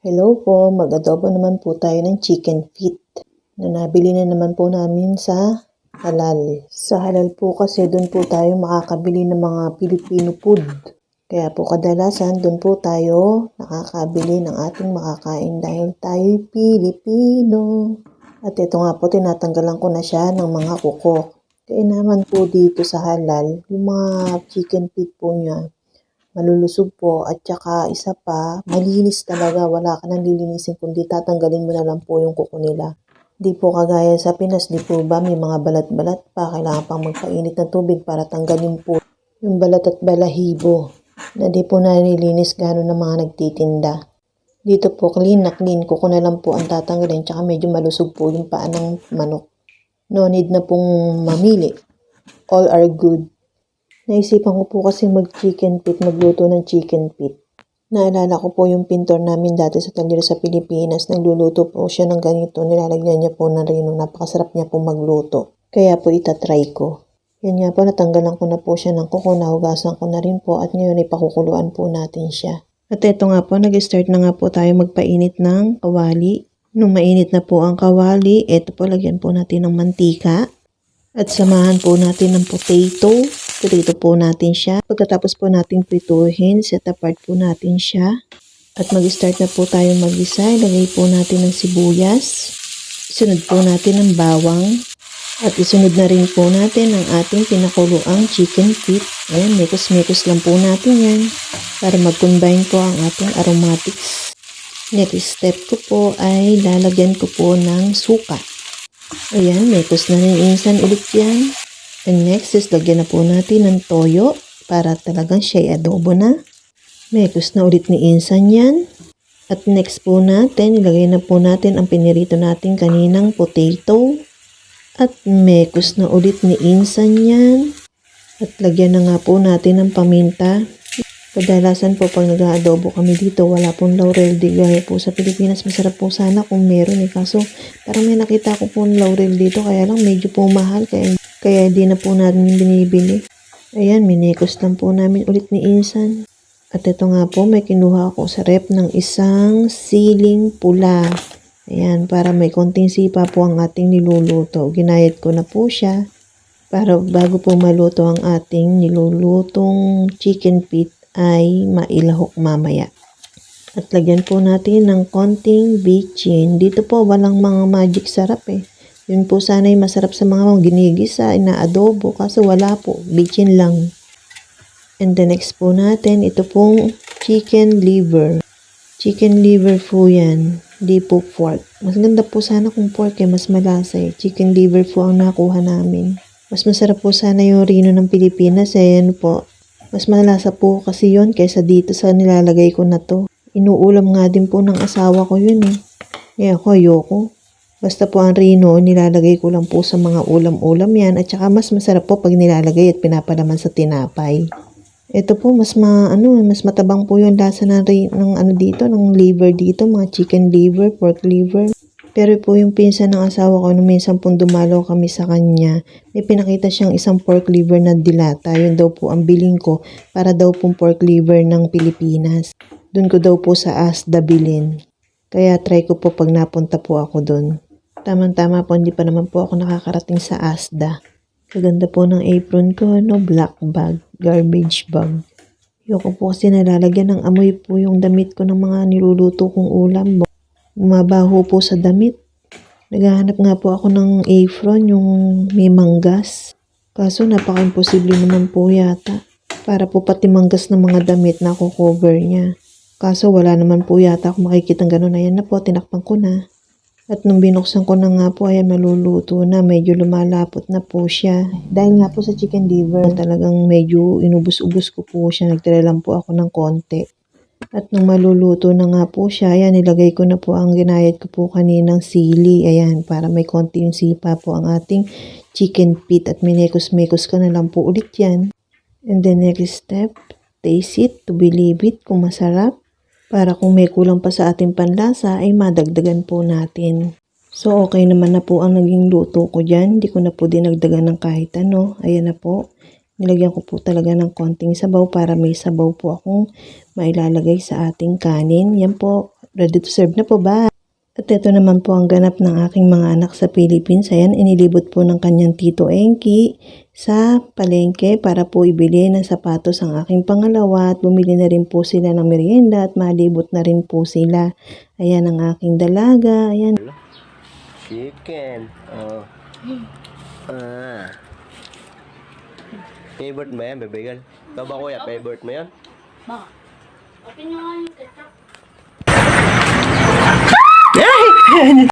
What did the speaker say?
Hello po, mag-adobo naman po tayo ng chicken feet na nabili na naman po namin sa halal. Sa halal po kasi doon po tayo makakabili ng mga Filipino food. Kaya po kadalasan doon po tayo nakakabili ng ating makakain dahil tayo Pilipino. At ito nga po, tinatanggalan ko na siya ng mga kuko. Kaya naman po dito sa halal, yung mga chicken feet po niya, malulusog po at saka isa pa, malinis talaga. Wala ka nang lilinisin kundi tatanggalin mo na lang po yung kuko nila. Di po kagaya sa Pinas, di po ba may mga balat-balat pa, kailangan pang magpainit ng tubig para tanggalin po yung balat at balahibo na di po nalilinis gano'n ng mga nagtitinda. Dito po clean na clean, kuko na lang po ang tatanggalin, tsaka medyo malusog po yung paa ng manok. No need na pong mamili. All are good. Naisipan ko po kasi magluto ng chicken feet. Naalala ko po yung pintor namin dati sa talyer sa Pilipinas. Nagluluto po siya ng ganito. Nilalagyan niya po ng rino. Napakasarap niya po magluto. Kaya po itatry ko. Yan nga po, natanggalan ko na po siya ng kuko. Nahugasan ko na rin po at ngayon ay pakukuluan po natin siya. At ito nga po, nag-start na nga po tayo magpainit ng kawali. Nung mainit na po ang kawali, ito po, lagyan po natin ng mantika. At samahan po natin ng potato. Prito po natin siya. Pagkatapos po natin prituhin, set apart po natin siya. At mag-start na po tayo mag-isa. Ilagay po natin ng sibuyas. Isunod po natin ng bawang. At isunod na rin po natin ang ating pinakuluang chicken feet. Ayan, mekos-mekos lang po natin yan. Para mag-combine po ang ating aromatics. Next step ko po ay lalagyan ko po ng suka. Ayan, mekos na rin insan ulit yan. And next is lagyan na po natin ng toyo para talagang siya adobo na. Mekos na ulit ni insan yan. At next po natin, ilagay na po natin ang pinirito natin kaninang potato. At mekos na ulit ni insan yan. At lagyan na nga po natin ng paminta. Kadalasan po pag nag-aadobo kami dito, wala pong laurel. Di gaya po sa Pilipinas, masarap po sana kung meron eh. Kaso parang may nakita ko po ng laurel dito, kaya lang medyo po mahal. Kaya di na po natin binibili. Ayan, minekos lang po namin ulit ni insan. At ito nga po, may kinuha ako sa rep ng isang siling pula. Ayan, para may konting sipa po ang ating niluluto. Ginayat ko na po siya para bago po maluto ang ating nilulutong chicken feet ay mailahok mamaya. At lagyan po natin ng konting bitchin. Dito po walang mga magic sarap eh. Yun po sana'y masarap sa mga ginigisa, inaadobo, kaso wala po, bitchin lang. And the next po natin, ito pong chicken liver. Chicken liver po yan, di po pork. Mas ganda po sana kung pork eh, mas malasa eh. Chicken liver po ang nakuha namin. Mas masarap po sana yung rino ng Pilipinas eh, yan po. Mas malasa po kasi yun kaysa dito sa nilalagay ko na to. Inuulam nga din po ng asawa ko yun eh. Eh ako ayoko. Basta po ang rino, nilalagay ko lang po sa mga ulam-ulam yan. At saka mas masarap po pag nilalagay at pinapalaman sa tinapay. Ito po mas matabang po yung lasa ng dito, ng liver dito, mga chicken liver, pork liver. Pero po yung pinsan ng asawa ko, nung minsan pong dumalaw kami sa kanya, may pinakita siyang isang pork liver na dilata. Yun daw po ang biling ko para daw pong pork liver ng Pilipinas. Doon ko daw po sa Asda bilin. Kaya try ko po pag napunta po ako doon. Tama-tama po, hindi pa naman po ako nakakarating sa Asda. Kaganda po ng apron ko, black bag, garbage bag. Yoko po kasi nalalagyan ng amoy po yung damit ko ng mga niluluto kong ulam. Mabaho po sa damit. Naghahanap nga po ako ng apron, yung may manggas. Kaso napaka-imposible naman po yata. Para po pati manggas ng mga damit na cover niya. Kaso wala naman po yata ako makikitang gano'n. Ayan na po, tinakpan ko na. At nung binuksan ko na nga po, ayan maluluto na. Medyo lumalapot na po siya. Dahil nga po sa chicken liver, talagang medyo inubos-ubos ko po siya. Nagtira lang po ako ng konti. At nung maluluto na nga po siya, ayan, nilagay ko na po ang ginayat ko po kaninang sili. Ayan, para may konting sipa po ang ating chicken feet. At minekos-mekos ka na lang po ulit yan. And then next step, taste it to believe it kung masarap. Para kung may kulang pa sa ating panlasa, ay madagdagan po natin. So, okay naman na po ang naging luto ko dyan. Hindi ko na po dinagdagan ng kahit ano. Ayan na po. Nilagyan ko po talaga ng konting sabaw para may sabaw po akong mailalagay sa ating kanin. Yan po, Ready to serve na po ba? At ito naman po ang ganap ng aking mga anak sa Philippines. Ayan, inilibot po ng kanyang tito Enki sa palengke para po ibili ng sapatos ang aking pangalawa at bumili na rin po sila ng merienda at malibot na rin po sila. Ayan ang aking dalaga. Ayan. Chicken. Oh. Favorite mo yan, bebe girl? Ikaw ba kuya, favorite mo yan? Baka. Open nyo nga yung ketchup.